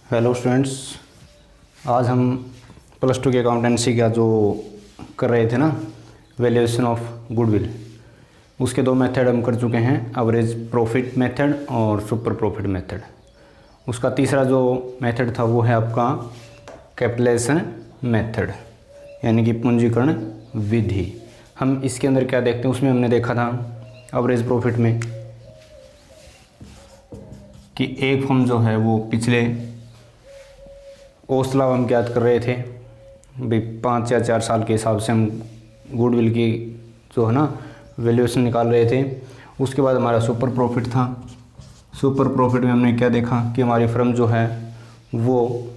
Hello students. आज हम plus two के अकाउंटेंसी का जो कर रहे थे ना, वैल्यूएशन ऑफ गुडविल, उसके दो मेथड हम कर चुके हैं, एवरेज प्रॉफिट मेथड और सुपर प्रॉफिट मेथड। उसका तीसरा जो मेथड था वो है आपका कैपिटलाइजेशन मेथड, यानी कि पूंजीकरण विधि। हम इसके अंदर क्या देखते हैं, उसमें हमने देखा था एवरेज प्रॉफिट में कि एक फर्म जो है वो पिछले औसला हम ज्ञात कर रहे थे भाई 5 या 4 साल के हिसाब से हम गुडविल की जो है ना वैल्यूएशन निकाल रहे थे। उसके बाद हमारा सुपर प्रॉफिट था। सुपर प्रॉफिट में हमने क्या देखा कि हमारी फर्म जो है वो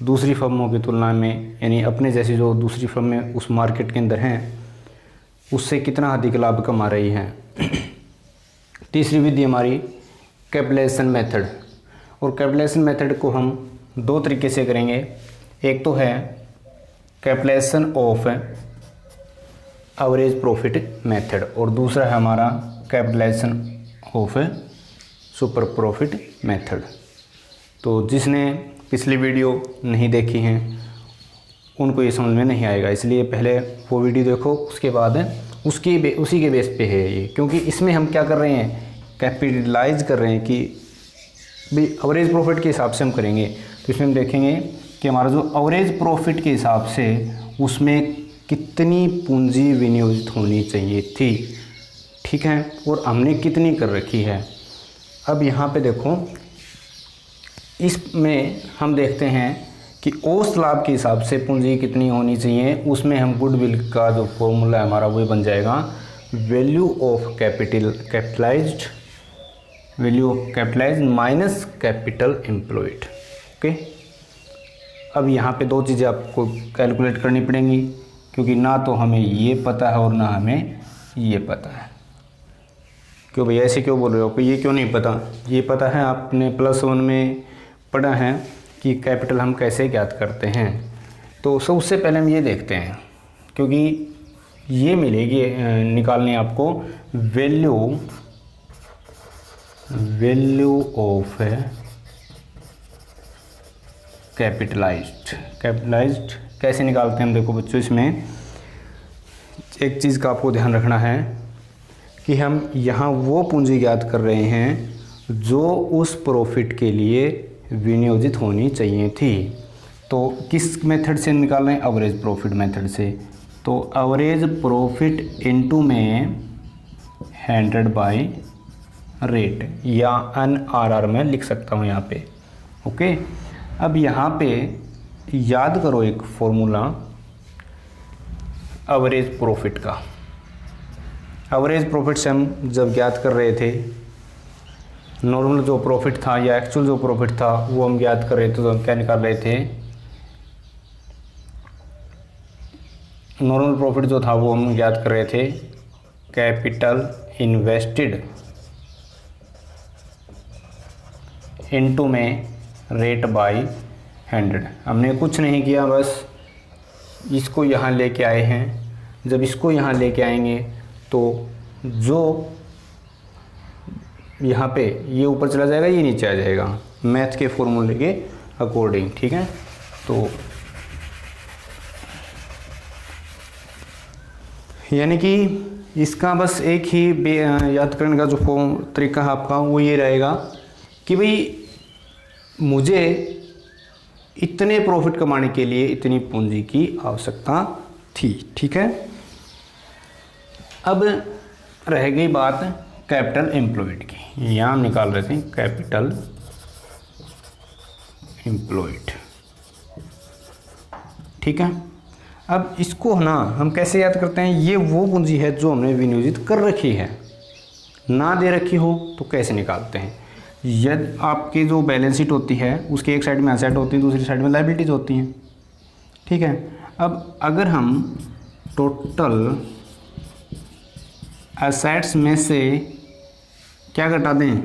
दूसरी फर्मों की तुलना में, यानी अपने जैसी जो दूसरी फर्में उस मार्केट के अंदर हैं, उससे कितना अधिक लाभ कमा रही है। तीसरी विधि हमारी कैपिटलाइजेशन मेथड, और कैपिटलाइजेशन मेथड को हम दो तरीके से करेंगे। एक तो है capitalisation of average profit method और दूसरा है हमारा capitalisation of super profit method. तो जिसने पिछली वीडियो नहीं देखी हैं उनको ये समझ में नहीं आएगा, इसलिए पहले वो वीडियो देखो, उसके बाद उसी के बेस पे है ये, क्योंकि इसमें हम क्या कर रहे हैं, कैपिटलाइज कर रहे हैं कि भाई एवरेज प्रॉफिट के हिसाब से हम करेंगे। तो इसमें हम देखेंगे कि हमारा जो एवरेज प्रॉफिट के हिसाब से उसमें कितनी पूंजी विनियोजित होनी चाहिए थी, ठीक है, और हमने कितनी कर रखी है। अब यहाँ पे देखो, इसमें हम देखते हैं कि औसत लाभ के हिसाब से पूंजी कितनी होनी चाहिए। उसमें हम गुडविल का जो फॉर्मूला है हमारा वही बन जाएगा value of capitalised minus capital employed. Okay, अब यहाँ पे दो चीज़ें आपको कैलकुलेट करनी पड़ेंगी, क्योंकि ना तो हमें ये पता है और ना हमें ये पता है। क्यों भाई ऐसे क्यों बोल रहे हो, आपको ये क्यों नहीं पता? ये पता है, आपने +1 में पढ़ा है कि कैपिटल हम कैसे ज्ञात करते हैं। तो सबसे पहले हम ये देखते हैं, क्योंकि ये मिलेगी निकालने आपको वैल्यू ऑफ कैपिटलाइज्ड कैसे निकालते हैं हम। देखो बच्चों, इसमें एक चीज़ का आपको ध्यान रखना है कि हम यहाँ वो पूंजी ज्ञात कर रहे हैं जो उस प्रॉफिट के लिए विनियोजित होनी चाहिए थी। तो किस मेथड से निकाल रहे हैं? एवरेज प्रॉफिट मेथड से। तो एवरेज प्रॉफिट इनटू में 100 बाई रेट, या NRR में लिख सकता हूँ यहाँ पे। ओके, अब यहाँ पे याद करो एक फॉर्मूला एवरेज प्रॉफिट का। एवरेज प्रॉफिट से हम जब ज्ञात कर रहे थे, नॉर्मल जो प्रॉफिट था या एक्चुअल जो प्रॉफिट था वो हम ज्ञात कर रहे थे, तो हम क्या निकाल रहे थे, नॉर्मल प्रॉफिट जो था वो हम ज्ञात कर रहे थे कैपिटल इन्वेस्टेड इनटू में रेट बाई 100। हमने कुछ नहीं किया, बस इसको यहाँ लेके आए हैं। जब इसको यहाँ लेके आएंगे तो जो यहाँ पे ये ऊपर चला जाएगा, ये नीचे आ जाएगा मैथ के फॉर्मूले के अकॉर्डिंग, ठीक है। तो यानी कि इसका बस एक ही याद करने का जो तरीका है आपका वो ये रहेगा कि भाई मुझे इतने प्रॉफिट कमाने के लिए इतनी पूंजी की आवश्यकता थी, ठीक है। अब रह गई बात कैपिटल एम्प्लॉयड की, यहाँ हम निकाल रहे थे कैपिटल एम्प्लॉयड, ठीक है। अब इसको ना हम कैसे याद करते हैं, ये वो पूंजी है जो हमने विनियोजित कर रखी है, ना दे रखी हो तो कैसे निकालते हैं। यदि आपकी जो बैलेंस शीट होती है उसके एक साइड में एसेट होती है, दूसरी साइड में लायबिलिटीज होती हैं, ठीक है। अब अगर हम टोटल एसेट्स में से क्या घटा दें,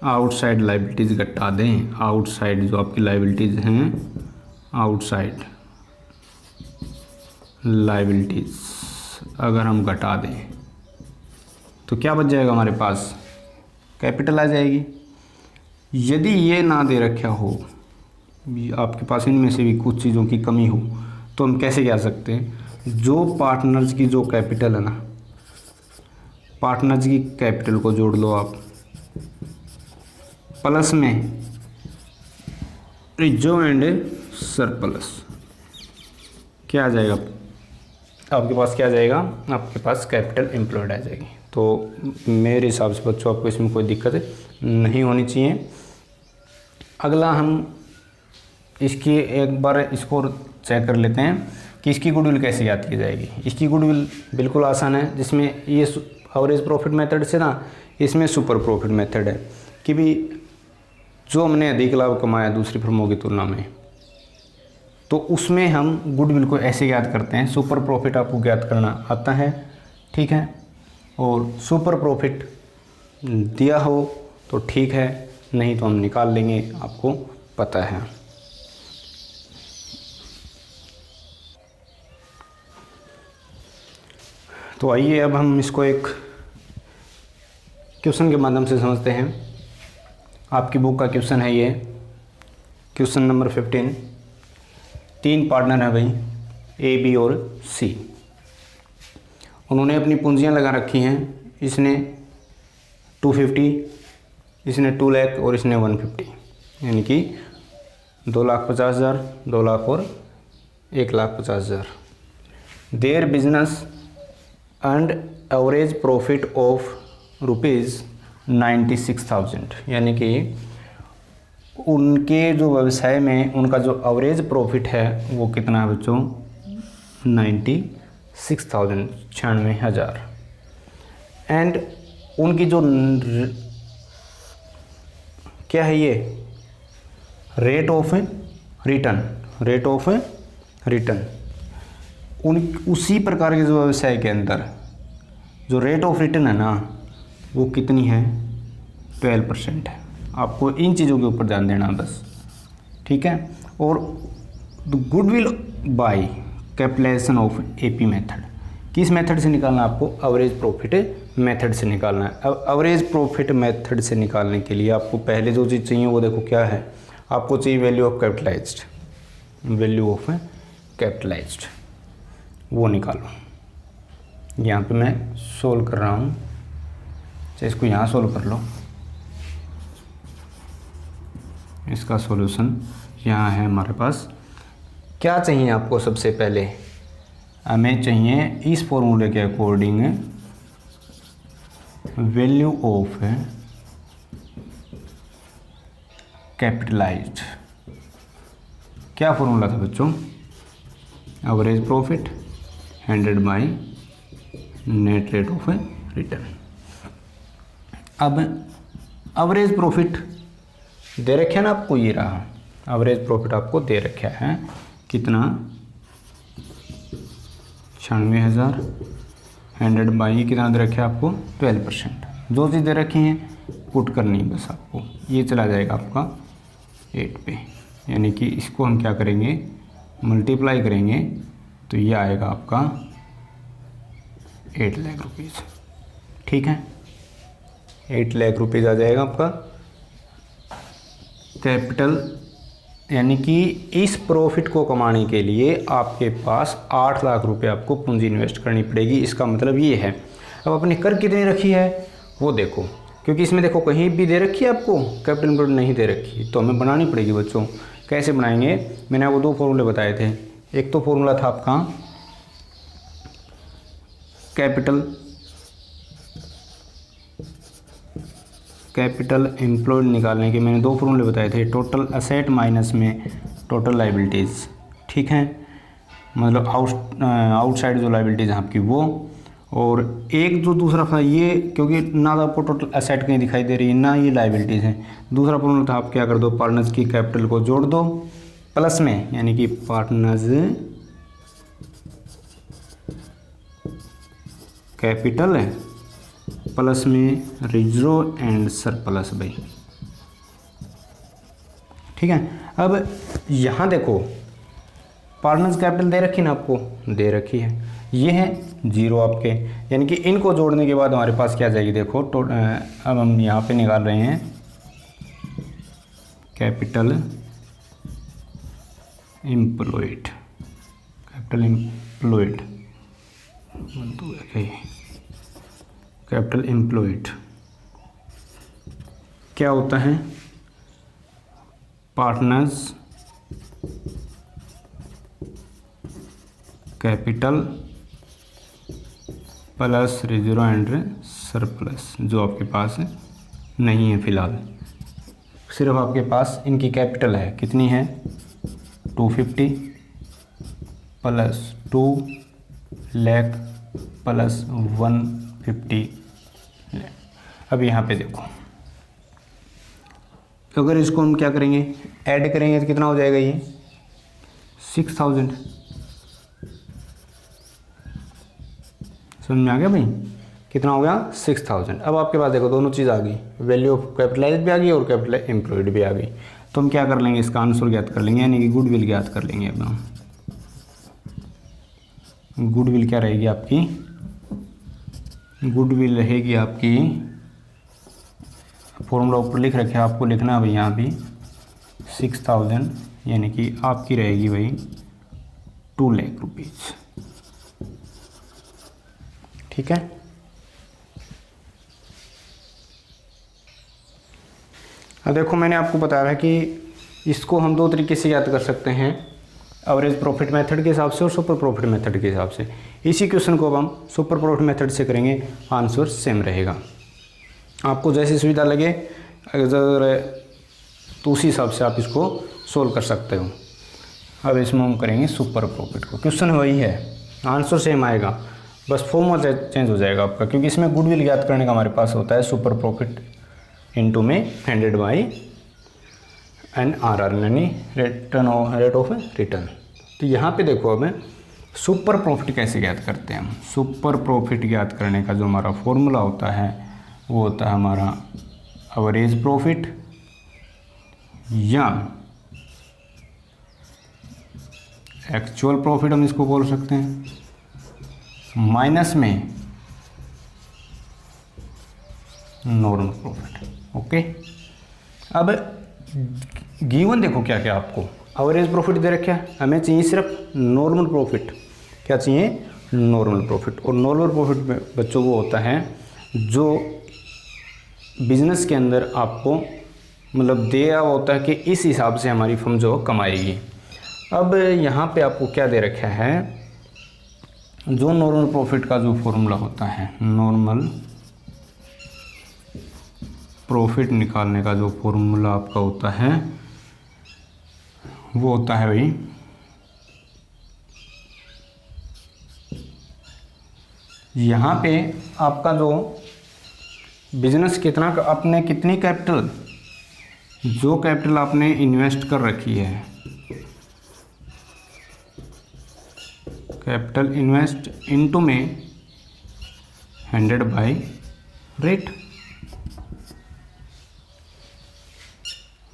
आउटसाइड लायबिलिटीज घटा दें, आउटसाइड जो आपकी लायबिलिटीज हैं, आउटसाइड लायबिलिटीज अगर हम घटा दें तो क्या बच जाएगा हमारे पास, कैपिटल आ जाएगी। यदि ये ना दे रखा हो, आपके पास इनमें से भी कुछ चीज़ों की कमी हो, तो हम कैसे कह सकते हैं, जो पार्टनर्स की जो कैपिटल है ना, पार्टनर्स की कैपिटल को जोड़ लो आप, प्लस में रिजर्व एंड सरप्लस, क्या आ जाएगा आपके पास, क्या आ जाएगा आपके पास, कैपिटल एम्प्लॉयड आ जाएगी। तो मेरे हिसाब से बच्चों आपको इसमें कोई दिक्कत नहीं होनी चाहिए। अगला हम इसकी एक बार इसको चेक कर लेते हैं कि इसकी गुडविल कैसे याद की जाएगी। इसकी गुडविल बिल्कुल आसान है, जिसमें ये एवरेज प्रॉफिट मेथड से ना, इसमें सुपर प्रॉफिट मेथड है कि भी जो हमने अधिक लाभ कमाया दूसरी फर्मों की तुलना में, तो उसमें हम गुडविल को ऐसे याद करते हैं। सुपर प्रॉफिट आपको याद करना आता है, ठीक है, और सुपर प्रॉफिट दिया हो तो ठीक है, नहीं तो हम निकाल लेंगे, आपको पता है। तो आइए अब हम इसको एक क्वेश्चन के माध्यम से समझते हैं। आपकी बुक का क्वेश्चन है ये, क्वेश्चन नंबर 15। 3 पार्टनर हैं भाई, ए, बी और सी। उन्होंने अपनी पूंजियां लगा रखी हैं, इसने 250, इसने 2 लाख और इसने 150, यानी कि 2,50,000, 2 लाख और 1,50,000। Their business and average profit of ₹96,000, यानी कि उनके जो व्यवसाय में उनका जो एवरेज प्रॉफिट है वो कितना है बच्चों, 96,000, 96,000। एंड उनकी जो क्या है ये, रेट ऑफ रिटर्न, उन उसी प्रकार के जो व्यवसाय के अंदर जो रेट ऑफ रिटर्न है ना, वो कितनी है, 12% है। आपको इन चीज़ों के ऊपर ध्यान देना बस, ठीक है। और goodwill by capitalisation of AP method, किस मेथड से निकालना है आपको, एवरेज प्रॉफिट मेथड से निकालना है। अब एवरेज प्रॉफिट मेथड से निकालने के लिए आपको पहले जो चीज़ चाहिए वो देखो क्या है, आपको चाहिए वैल्यू ऑफ कैपिटलाइज्ड, वो निकालो। यहाँ पे मैं सोल्व कर रहा हूँ, चाहे इसको यहाँ सोल्व कर लो। इसका सॉल्यूशन यहाँ है हमारे पास। क्या चाहिए आपको, सबसे पहले हमें चाहिए इस फॉर्मूले के अकॉर्डिंग वैल्यू ऑफ कैपिटलाइज्ड। क्या फॉर्मूला था बच्चों, average profit handed by net rate of return. अब एवरेज प्रॉफिट दे रखे ना आपको, ये रहा एवरेज प्रॉफिट आपको दे रखा है, कितना, 96,000 हैंडेड बाई कितना दे रखे आपको, 12%। जो चीज़ दे रखी हैं पुट करनी है बस आपको, ये चला जाएगा आपका 8 पे, यानी कि इसको हम क्या करेंगे, मल्टीप्लाई करेंगे तो ये आएगा आपका 8 लाख रुपीज़, ठीक है। 8 लाख रुपीज़ आ जाएगा आपका कैपिटल, यानी कि इस प्रॉफिट को कमाने के लिए आपके पास 8 लाख रुपए आपको पूंजी इन्वेस्ट करनी पड़ेगी। इसका मतलब ये है। अब अपनी कर कितनी रखी है वो देखो, क्योंकि इसमें देखो कहीं भी दे रखी है आपको कैपिटल इनपुट नहीं दे रखी, तो हमें बनानी पड़ेगी बच्चों। कैसे बनाएंगे, मैंने आपको 2 फॉर्मूले बताए थे। एक तो फॉर्मूला था आपका कैपिटल एम्प्लॉयड निकालने के, मैंने 2 फॉर्मूले बताए थे, टोटल असेट माइनस में टोटल लाइबिलिटीज़, ठीक है, मतलब आउटसाइड जो लाइबिलिटीज़ हैं आपकी वो, और एक जो दूसरा था ये, क्योंकि ना आपको टोटल असेट कहीं दिखाई दे रही है ना ये लाइबिलिटीज़ हैं। दूसरा फॉर्मूला था आप क्या कर दो, पार्टनर्स की कैपिटल को जोड़ दो प्लस में, यानी कि पार्टनर्स कैपिटल है प्लस में रिजर्व एंड सरप्लस भाई, ठीक है। अब यहाँ देखो पार्टनर्स कैपिटल दे रखी ना आपको, दे रखी है, ये है 0 आपके, यानी कि इनको जोड़ने के बाद हमारे पास क्या जाएगी देखो। अब हम यहाँ पे निकाल रहे हैं capital employed, capital employed, capital employed क्या होता है? Partners capital plus reserve and surplus, जो आपके पास नहीं है फिलहाल, सिर्फ आपके पास इनकी कैपिटल है, कितनी है? 250 प्लस 2 लाख प्लस 150 लाख। अब यहाँ पे देखो, अगर इसको हम क्या करेंगे, ऐड करेंगे तो कितना हो जाएगा? ये 6000। समझ में आ गया भाई? कितना हो गया? 6000। अब आपके पास देखो दोनों चीज़ आ गई, वैल्यू ऑफ कैपिटलाइज भी आ गई और कैपिटल एम्प्लॉयड भी आ गई। तो हम क्या कर लेंगे, इसका आंसर ज्ञात कर लेंगे, यानी कि गुडविल ज्ञात कर लेंगे। अब हम गुडविल क्या रहेगी आपकी? गुडविल रहेगी आपकी, फॉर्मूला ऊपर लिख रखे, आपको लिखना है भाई यहाँ भी 6000, यानी कि आपकी रहेगी भाई 2 लाख रुपीज़। ठीक है। अब देखो मैंने आपको बताया है कि इसको हम दो तरीके से याद कर सकते हैं, एवरेज प्रॉफिट मेथड के हिसाब से और सुपर प्रॉफिट मेथड के हिसाब से। इसी क्वेश्चन को अब हम सुपर प्रॉफिट मेथड से करेंगे, आंसर सेम रहेगा। आपको जैसी सुविधा लगे अगर तो उसी हिसाब से आप इसको सोल्व कर सकते हो। अब इसमें हम करेंगे सुपर प्रॉफिट को, क्वेश्चन वही है, आंसर सेम आएगा, बस फॉर्मूला चेंज हो जाएगा आपका, क्योंकि इसमें गुडविल याद करने का हमारे पास होता है सुपर प्रॉफिट इनटू में 100 बाई NRR, यानी रेट ऑफ रिटर्न। तो यहाँ पे देखो अब सुपर प्रॉफिट कैसे ज्ञात करते हैं हम। सुपर प्रॉफिट ज्ञात करने का जो हमारा फॉर्मूला होता है वो होता है हमारा एवरेज प्रॉफिट या एक्चुअल प्रॉफिट हम इसको बोल सकते हैं, माइनस में नॉर्मल प्रॉफिट। ओके। अब गिवन देखो क्या क्या आपको एवरेज प्रॉफिट दे रखा है, हमें चाहिए सिर्फ नॉर्मल प्रॉफिट। क्या चाहिए? Normal profit. और नॉर्मल प्रॉफिट बच्चों वो होता है जो बिजनेस के अंदर आपको मतलब दिया होता है कि इस हिसाब से हमारी फर्म जो कमाएगी। अब यहाँ पे आपको क्या दे रखा है, जो नॉर्मल प्रॉफिट का जो फॉर्मूला होता है, नॉर्मल प्रॉफिट निकालने का जो फॉर्मूला आपका होता है वो होता है भाई यहाँ पे आपका जो बिजनेस कितना, आपने कितनी कैपिटल, जो कैपिटल आपने इन्वेस्ट कर रखी है, कैपिटल इन्वेस्ट इनटू में 100 by rate,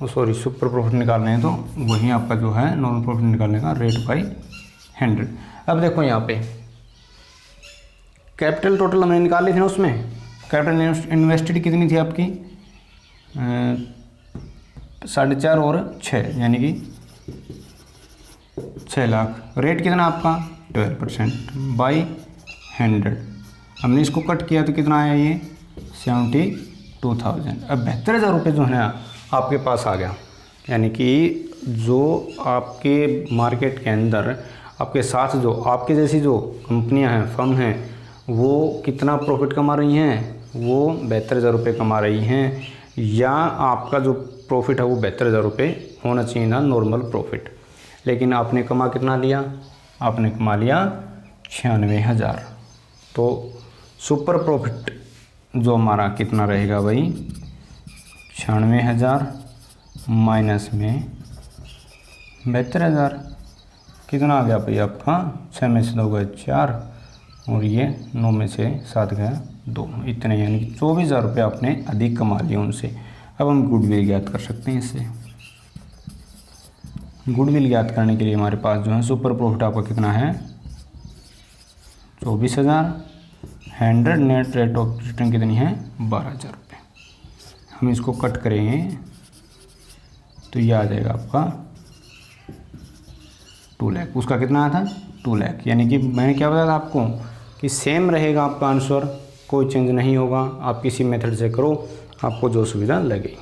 sorry super profit निकालने हैं तो वही आपका जो है नॉर्मल प्रॉफिट निकालने का रेट बाई 100। अब देखो यहाँ पे कैपिटल टोटल हमने निकाली थी ना, उसमें कैपिटल इन्वेस्टेड कितनी थी आपकी 4.5 और 6, यानी कि 6 लाख। रेट कितना आपका 12% बाई 100। हमने इसको कट किया तो कितना आया ये 72,000। अब 72,000 रुपये जो है ना आपके पास आ गया, यानी कि जो आपके मार्केट के अंदर आपके साथ जो आपके जैसी जो कंपनियां हैं, फर्म हैं, वो कितना प्रॉफिट कमा रही हैं, वो 72,000 रुपये कमा रही हैं, या आपका जो प्रॉफिट है वो 72,000 रुपये होना चाहिए ना, नॉर्मल प्रॉफिट। लेकिन आपने कमा कितना लिया, आपने कमा लिया 96,000। तो सुपर प्रॉफिट जो हमारा कितना रहेगा भाई 96,000 माइनस में 72,000, कितना आ गया भाई आपका 6 में से 2 गए 4 और ये 9 में से 7 गया 2, इतने, यानी कि 24,000 रुपये आपने अधिक कमा लिए उनसे। अब हम गुडविल ज्ञात कर सकते हैं इससे। गुडविल ज्ञात करने के लिए हमारे पास जो है सुपर प्रॉफिट आपका कितना है 24,000, 100 नेट रेट ऑफ रिटर्न कितनी है 12,000 रुपये। हम इसको कट करेंगे तो ये आ जाएगा आपका 2 लाख। उसका कितना आया था 2 लाख। यानी कि मैंने क्या बताया था आपको कि सेम रहेगा आपका आंसर, कोई चेंज नहीं होगा। आप किसी मेथड से करो, आपको जो सुविधा लगे।